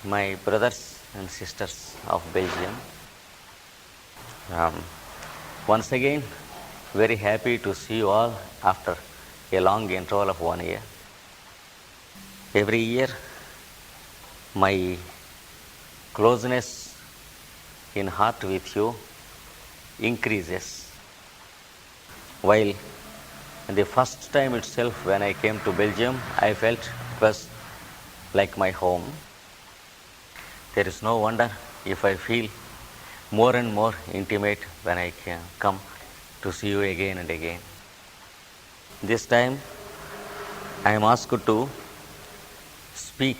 my brothers and sisters of Belgium. Um, Once again, very happy to see you all after a long interval of 1 year. Every year, my closeness in heart with you increases. While the first time itself when I came to Belgium, I felt it was like my home. There is no wonder if I feel more and more intimate when I can come to see you again and again. This time, I am asked to speak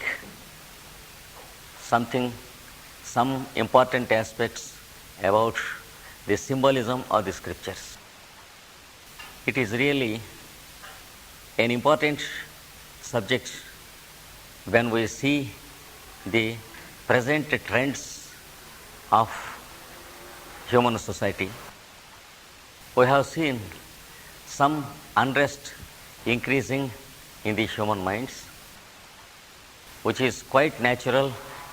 some important aspects about the symbolism of the scriptures. It is really an important subject when we see the present trends of human society. We have seen some unrest increasing in the human minds, which is quite natural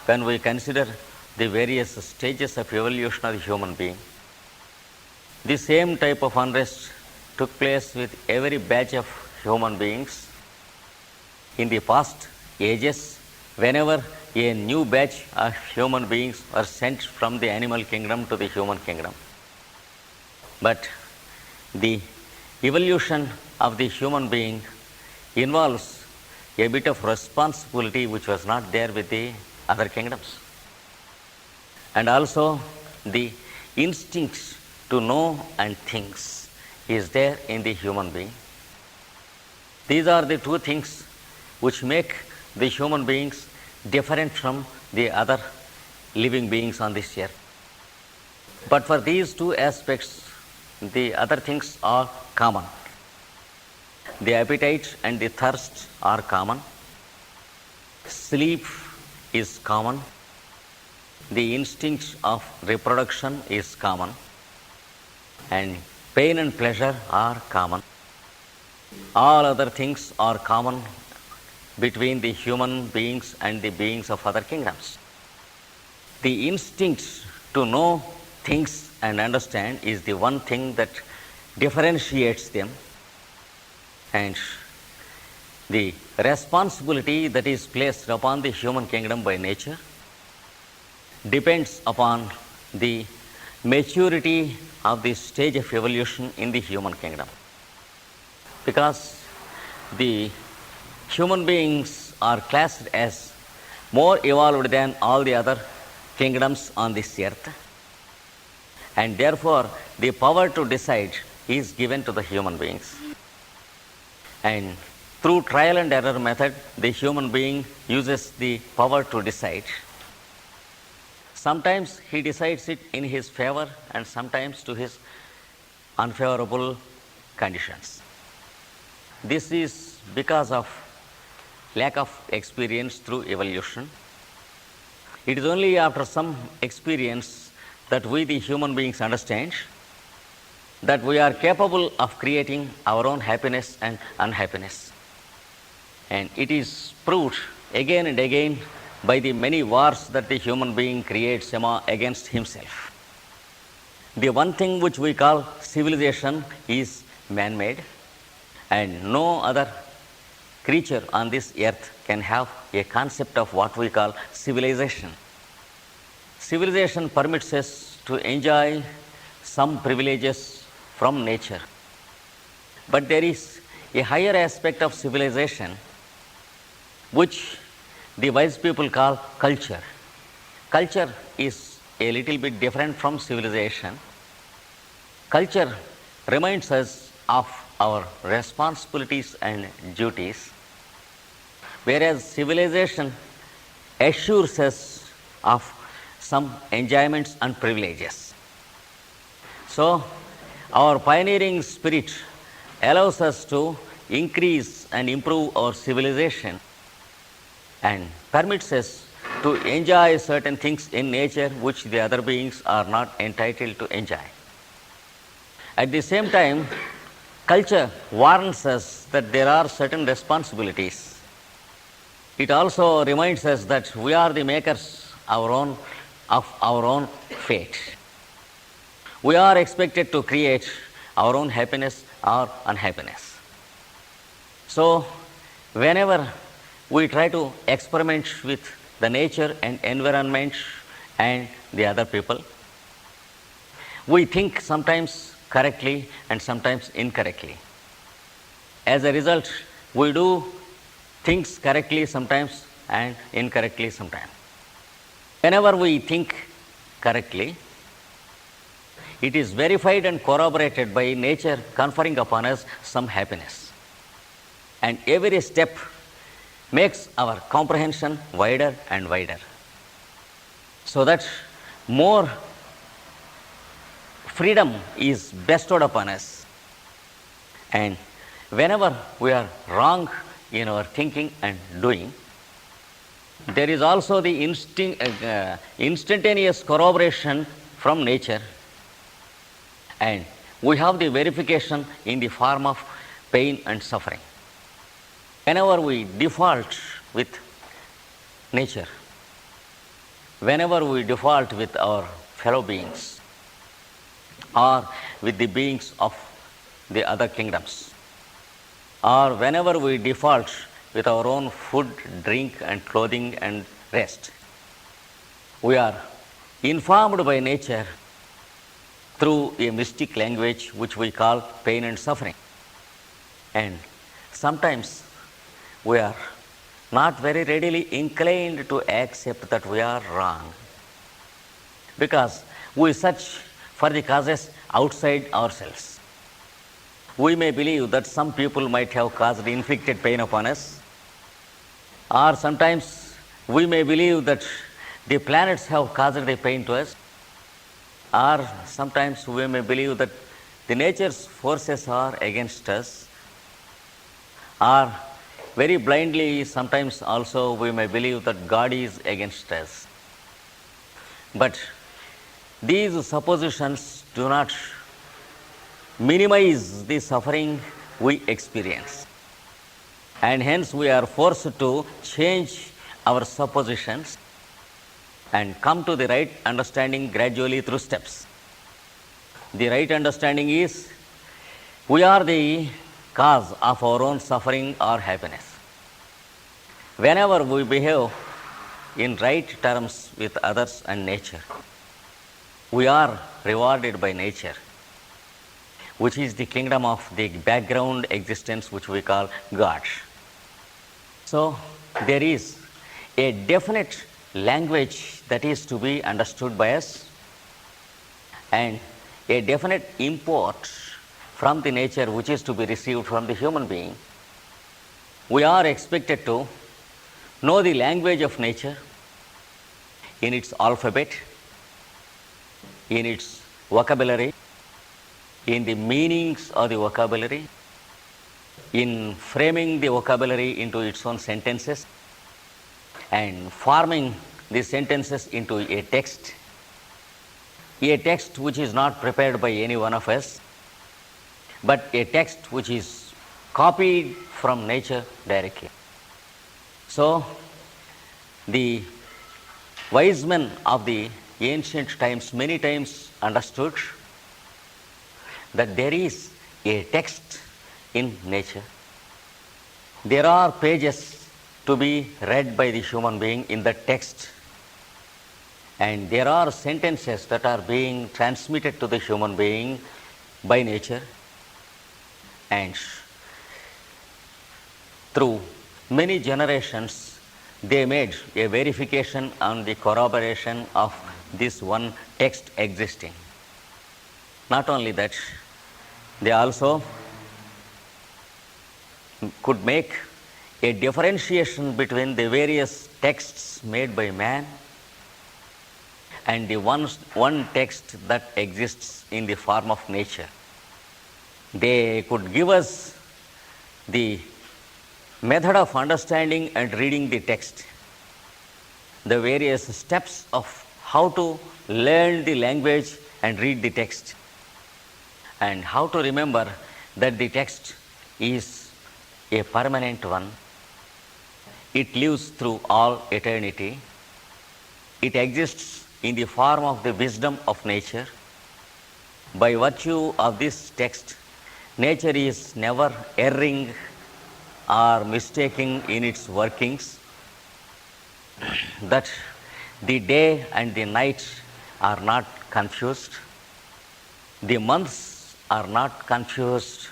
when we consider the various stages of evolution of the human being. The same type of unrest took place with every batch of human beings in the past ages, whenever a new batch of human beings are sent from the animal kingdom to the human kingdom. But the evolution of the human being involves a bit of responsibility which was not there with the other kingdoms. And also the instinct to know and things is there in the human being. These are the two things which make the human beings different from the other living beings on this earth. But for these two aspects, the other things are common. The appetite and the thirst are common. Sleep is common. The instinct of reproduction is common. And pain and pleasure are common. All other things are common between the human beings and the beings of other kingdoms. The instinct to know things and understand is the one thing that differentiates them, and the responsibility that is placed upon the human kingdom by nature depends upon the maturity of the stage of evolution in the human kingdom. Because the human beings are classed as more evolved than all the other kingdoms on this earth, and therefore the power to decide is given to the human beings. And through trial and error method, the human being uses the power to decide. Sometimes he decides it in his favor and sometimes to his unfavorable conditions. This is because of lack of experience through evolution. It is only after some experience that we, the human beings, understand that we are capable of creating our own happiness and unhappiness. And it is proved again and again by the many wars that the human being creates against himself. The one thing which we call civilization is man-made, and no other creature on this earth can have a concept of what we call civilization. Civilization permits us to enjoy some privileges from nature. But there is a higher aspect of civilization which the wise people call culture. Culture is a little bit different from civilization. Culture reminds us of our responsibilities and duties, whereas civilization assures us of some enjoyments and privileges. So, our pioneering spirit allows us to increase and improve our civilization and permits us to enjoy certain things in nature which the other beings are not entitled to enjoy. At the same time, culture warns us that there are certain responsibilities It also reminds us that we are the makers of our own fate. We are expected to create our own happiness or unhappiness. So, whenever we try to experiment with the nature and environment and the other people, we think sometimes correctly and sometimes incorrectly. As a result, we do things correctly sometimes and incorrectly sometimes. Whenever we think correctly, it is verified and corroborated by nature conferring upon us some happiness. And every step makes our comprehension wider and wider, so that more freedom is bestowed upon us. And whenever we are wrong in our thinking and doing, there is also the instantaneous corroboration from nature, and we have the verification in the form of pain and suffering. Whenever we default with nature, whenever we default with our fellow beings or with the beings of the other kingdoms, or whenever we default with our own food, drink and clothing and rest, we are informed by nature through a mystic language which we call pain and suffering. And sometimes we are not very readily inclined to accept that we are wrong, because we search for the causes outside ourselves. We may believe that some people might have caused inflicted pain upon us, or sometimes we may believe that the planets have caused the pain to us, or sometimes we may believe that the nature's forces are against us, or very blindly sometimes also we may believe that God is against us. But these suppositions do not minimize the suffering we experience, and hence we are forced to change our suppositions and come to the right understanding gradually through steps. The right understanding is we are the cause of our own suffering or happiness. Whenever we behave in right terms with others and nature, we are rewarded by nature, which is the kingdom of the background existence which we call God. So there is a definite language that is to be understood by us, and a definite import from the nature which is to be received from the human being. We are expected to know the language of nature in its alphabet, in its vocabulary, in the meanings of the vocabulary, in framing the vocabulary into its own sentences, and forming the sentences into a text which is not prepared by any one of us, but a text which is copied from nature directly. So, the wise men of the ancient times many times understood that there is a text in nature. There are pages to be read by the human being in the text, and there are sentences that are being transmitted to the human being by nature, and through many generations they made a verification on the corroboration of this one text existing. Not only that, they also could make a differentiation between the various texts made by man and the one text that exists in the form of nature. They could give us the method of understanding and reading the text, the various steps of how to learn the language and read the text, and how to remember that the text is a permanent one, It lives through all eternity. It exists in the form of the wisdom of nature. By virtue of this text, nature is never erring or mistaking in its workings, that the day and the night are not confused, the months are not confused,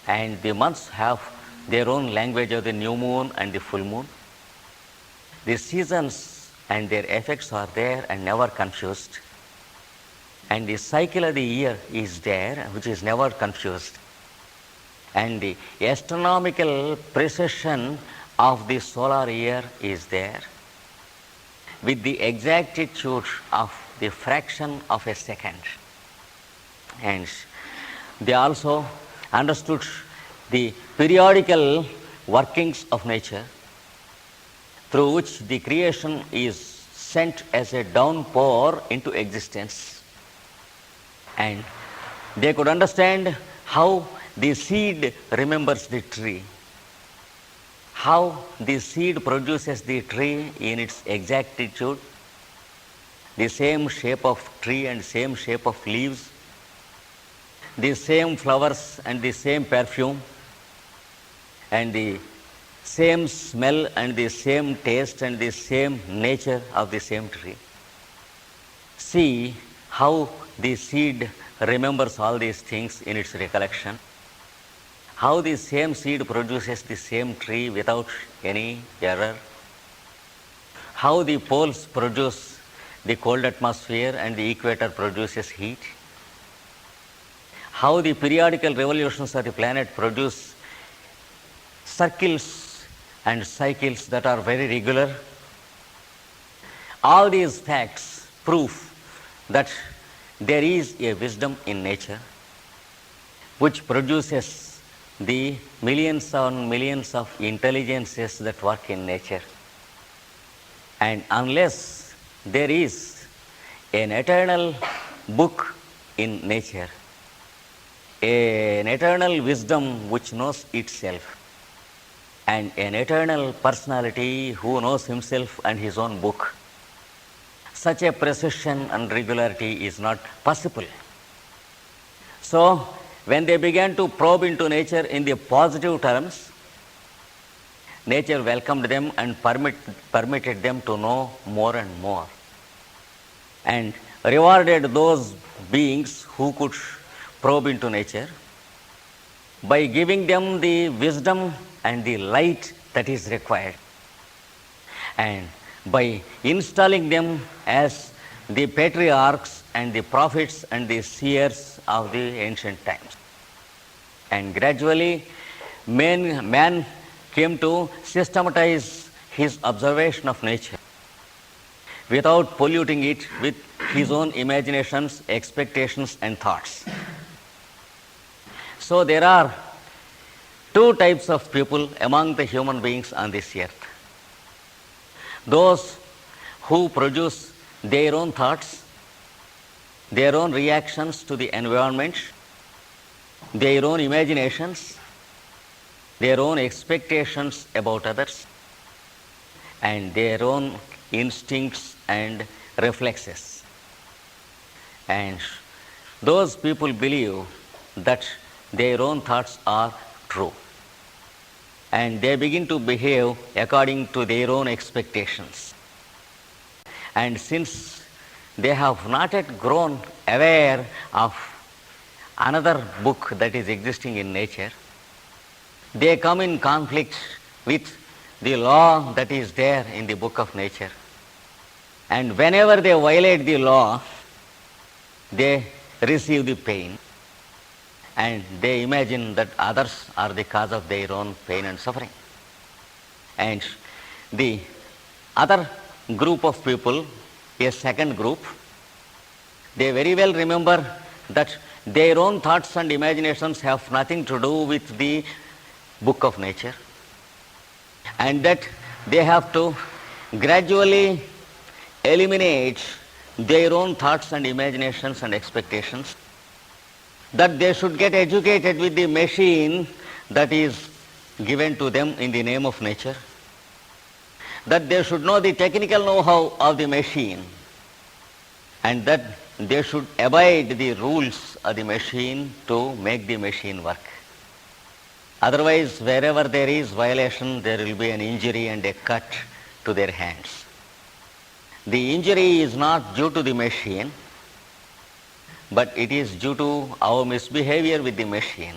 and the months have their own language of the new moon and the full moon. The seasons and their effects are there and never confused. And the cycle of the year is there, which is never confused. And the astronomical precision of the solar year is there, with the exactitude of the fraction of a second. And they also understood the periodical workings of nature, through which the creation is sent as a downpour into existence. And they could understand how the seed remembers the tree, how the seed produces the tree in its exactitude, the same shape of tree and same shape of leaves, the same flowers and the same perfume, and the same smell and the same taste and the same nature of the same tree. See how the seed remembers all these things in its recollection, how the same seed produces the same tree without any error, how the poles produce the cold atmosphere and the equator produces heat, how the periodical revolutions of the planet produce circles and cycles that are very regular. All these facts prove that there is a wisdom in nature which produces the millions on millions of intelligences that work in nature. And unless there is an eternal book in nature, an eternal wisdom which knows itself, and an eternal personality who knows himself and his own book, such a precision and regularity is not possible. So, when they began to probe into nature in the positive terms, nature welcomed them and permitted them to know more and more, and rewarded those beings who could probe into nature by giving them the wisdom and the light that is required, and by installing them as the patriarchs and the prophets and the seers of the ancient times. And gradually man came to systematize his observation of nature without polluting it with his own imaginations, expectations and thoughts. So there are two types of people among the human beings on this earth: those who produce their own thoughts, their own reactions to the environment, their own imaginations, their own expectations about others, and their own instincts and reflexes. And those people believe that their own thoughts are true, and they begin to behave according to their own expectations. And since they have not yet grown aware of another book that is existing in nature, they come in conflict with the law that is there in the book of nature. And whenever they violate the law, they receive the pain, and they imagine that others are the cause of their own pain and suffering. And the other group of people, a second group, they very well remember that their own thoughts and imaginations have nothing to do with the book of nature, and that they have to gradually eliminate their own thoughts and imaginations and expectations, that they should get educated with the machine that is given to them in the name of nature, that they should know the technical know-how of the machine, and that they should abide the rules of the machine to make the machine work. Otherwise, wherever there is violation, there will be an injury and a cut to their hands. The injury is not due to the machine, but it is due to our misbehavior with the machine.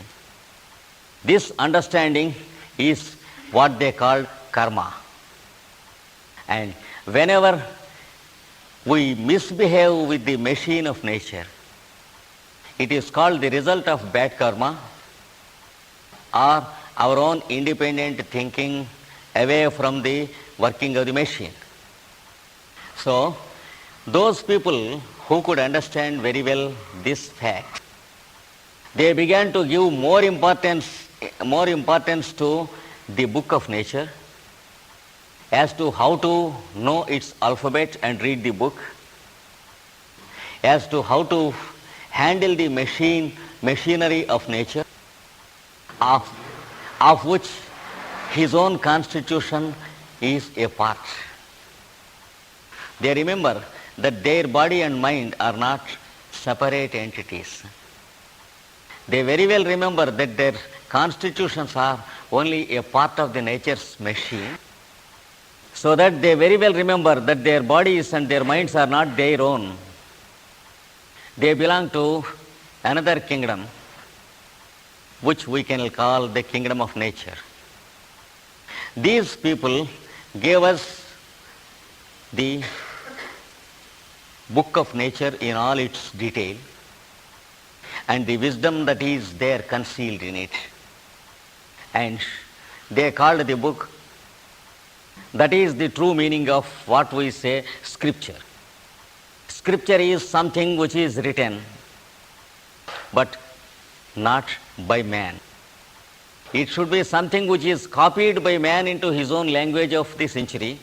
This understanding is what they call karma. And whenever we misbehave with the machine of nature, it is called the result of bad karma or our own independent thinking away from the working of the machine. So, those people who could understand very well this fact, they began to give more importance to the book of nature as to how to know its alphabet and read the book, as to how to handle the machinery of nature, of which his own constitution is a part. They remember that their body and mind are not separate entities. They very well remember that their constitutions are only a part of the nature's machine, so that they very well remember that their bodies and their minds are not their own. They belong to another kingdom, which we can call the kingdom of nature. These people gave us the book of nature in all its detail and the wisdom that is there concealed in it. And they called the book, that is the true meaning of what we say scripture. Scripture is something which is written, but not by man. It should be something which is copied by man into his own language of the century,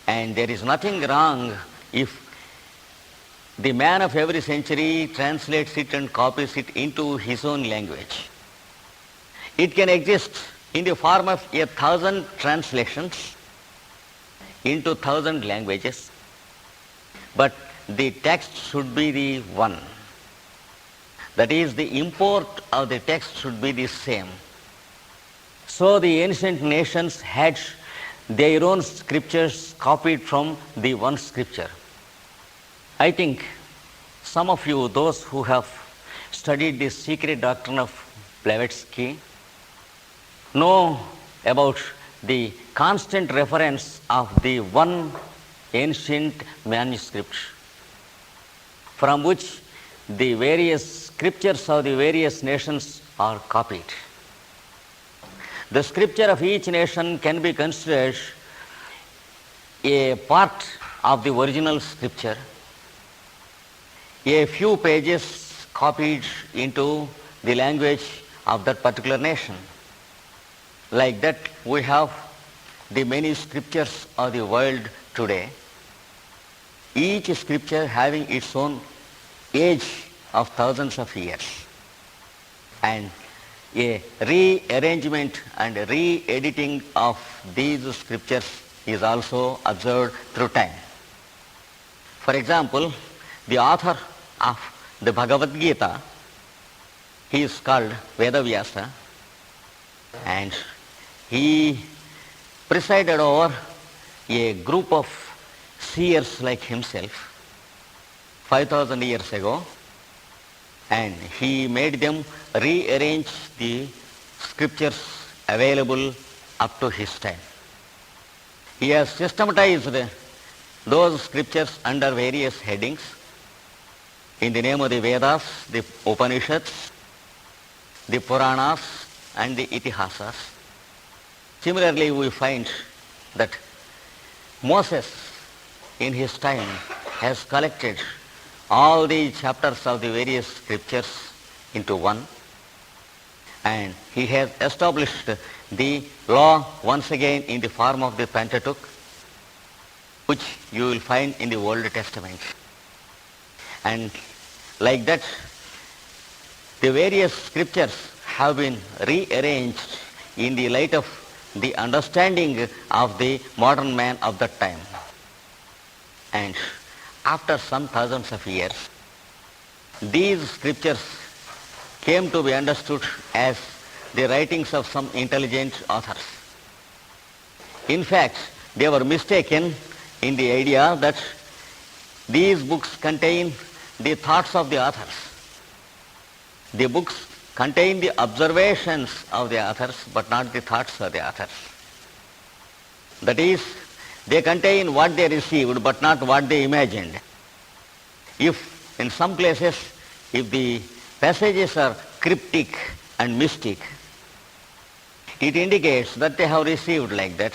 and there is nothing wrong if the man of every century translates it and copies it into his own language. It can exist in the form of 1,000 translations into 1,000 languages, but the text should be the one. That is, the import of the text should be the same. So the ancient nations had their own scriptures copied from the one scripture. I think some of you, those who have studied the secret doctrine of Blavatsky, know about the constant reference of the one ancient manuscript from which the various scriptures of the various nations are copied. The scripture of each nation can be considered a part of the original scripture, a few pages copied into the language of that particular nation. Like that, we have the many scriptures of the world today, each scripture having its own age of thousands of years, and a rearrangement and re-editing of these scriptures is also observed through time. For example, the author of the Bhagavad Gita, he is called Vedavyasa, and he presided over a group of seers like himself 5,000 years ago, and he made them rearrange the scriptures available up to his time. He has systematized those scriptures under various headings in the name of the Vedas, the Upanishads, the Puranas, and the Itihasas. Similarly, we find that Moses in his time has collected all the chapters of the various scriptures into one, and he has established the law once again in the form of the Pentateuch, which you will find in the Old Testament. And like that, the various scriptures have been rearranged in the light of the understanding of the modern man of that time. And after some thousands of years, these scriptures came to be understood as the writings of some intelligent authors. In fact, they were mistaken in the idea that these books contain the thoughts of the authors. The books contain the observations of the authors, but not the thoughts of the authors. That is, they contain what they received, but not what they imagined. If in some places, if the passages are cryptic and mystic, it indicates that they have received like that,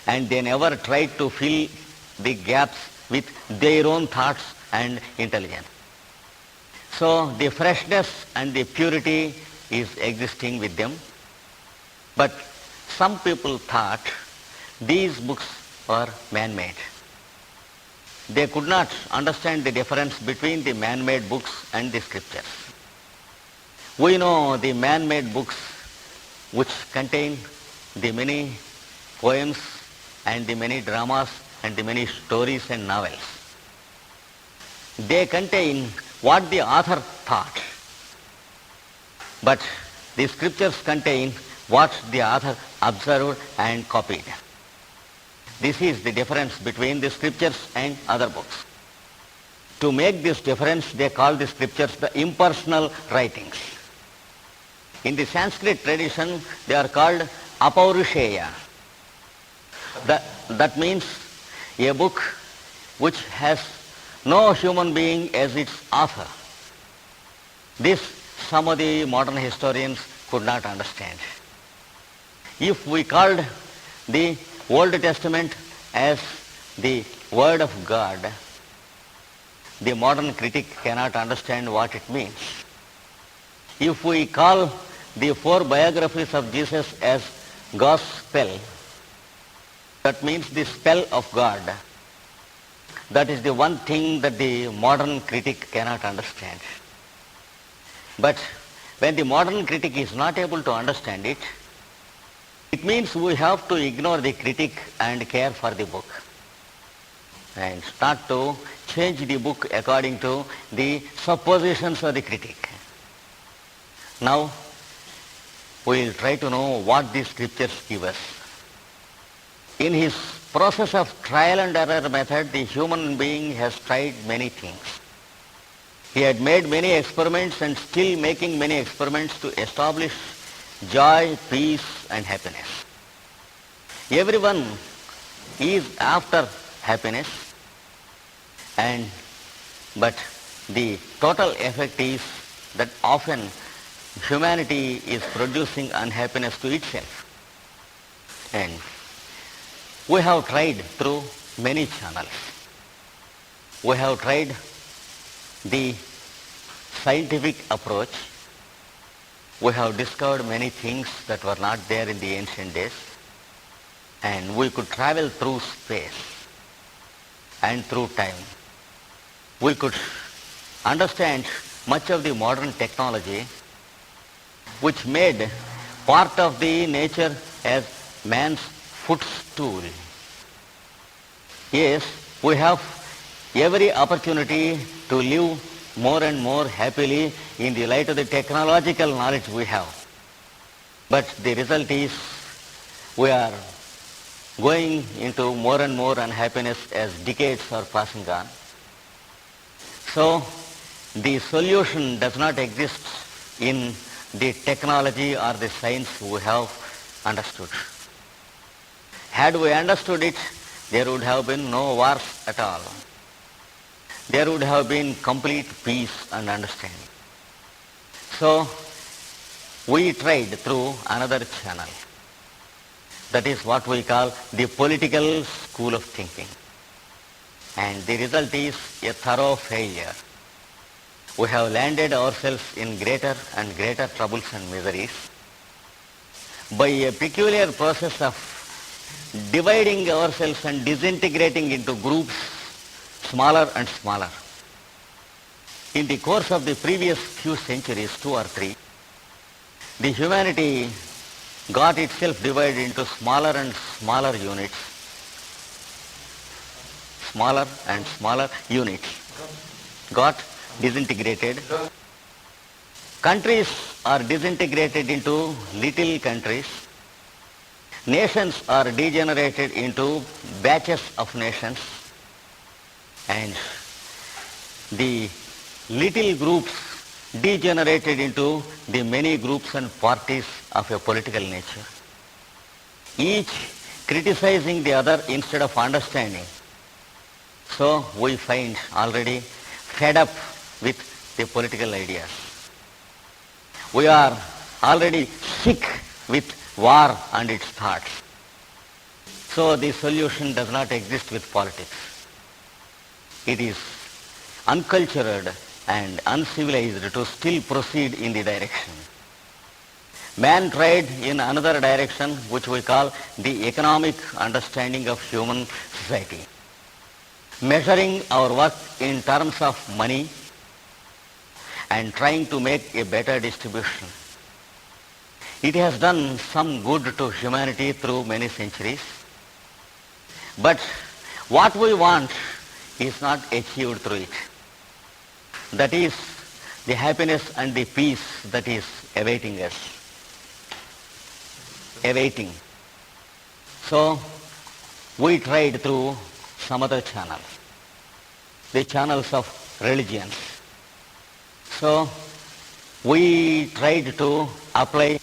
and they never tried to fill the gaps with their own thoughts and intelligence. So the freshness and the purity is existing with them. But some people thought these books were man-made. They could not understand the difference between the man-made books and the scriptures. We know the man-made books which contain the many poems and the many dramas and the many stories and novels. They contain what the author thought, but the scriptures contain what the author observed and copied. This is the difference between the scriptures and other books. To make this difference, they call the scriptures the impersonal writings. In the Sanskrit tradition, they are called apaurusheya. That means a book which has no human being as its author. This some of the modern historians could not understand. If we called the Old Testament as the Word of God, the modern critic cannot understand what it means. If we call the 4 biographies of Jesus as God's spell, that means the spell of God. That is the one thing that the modern critic cannot understand. But when the modern critic is not able to understand it, it means we have to ignore the critic and care for the book and start to change the book according to the suppositions of the critic. Now, we will try to know what these scriptures give us. In his process of trial and error method, the human being has tried many things. He had made many experiments and still making many experiments to establish joy, peace and happiness. Everyone is after happiness, but the total effect is that often humanity is producing unhappiness to itself. And we have tried through many channels. We have tried the scientific approach. We have discovered many things that were not there in the ancient days. And we could travel through space and through time. We could understand much of the modern technology which made part of the nature as man's footstool. Yes, we have every opportunity to live more and more happily in the light of the technological knowledge we have. But the result is we are going into more and more unhappiness as decades are passing on. So the solution does not exist in the technology or the science we have understood. Had we understood it, there would have been no wars at all. There would have been complete peace and understanding. So we tried through another channel. That is what we call the political school of thinking. And the result is a thorough failure. We have landed ourselves in greater and greater troubles and miseries by a peculiar process of dividing ourselves and disintegrating into groups smaller and smaller. In the course of the previous few centuries, 2 or 3, the humanity got itself divided into smaller and smaller units, smaller and smaller units, got disintegrated. Countries are disintegrated into little countries. Nations are degenerated into batches of nations. And the little groups degenerated into the many groups and parties of a political nature, each criticizing the other instead of understanding. So we find already fed up with the political ideas. We are already sick with war and its thoughts. So the solution does not exist with politics. It is uncultured and uncivilized to still proceed in the direction. Man tried in another direction, which we call the economic understanding of human society, measuring our work in terms of money and trying to make a better distribution. It has done some good to humanity through many centuries, but what we want is not achieved through it. That is the happiness and the peace that is awaiting us. Awaiting. So we tried through some other channels, the channels of religions. So we tried to apply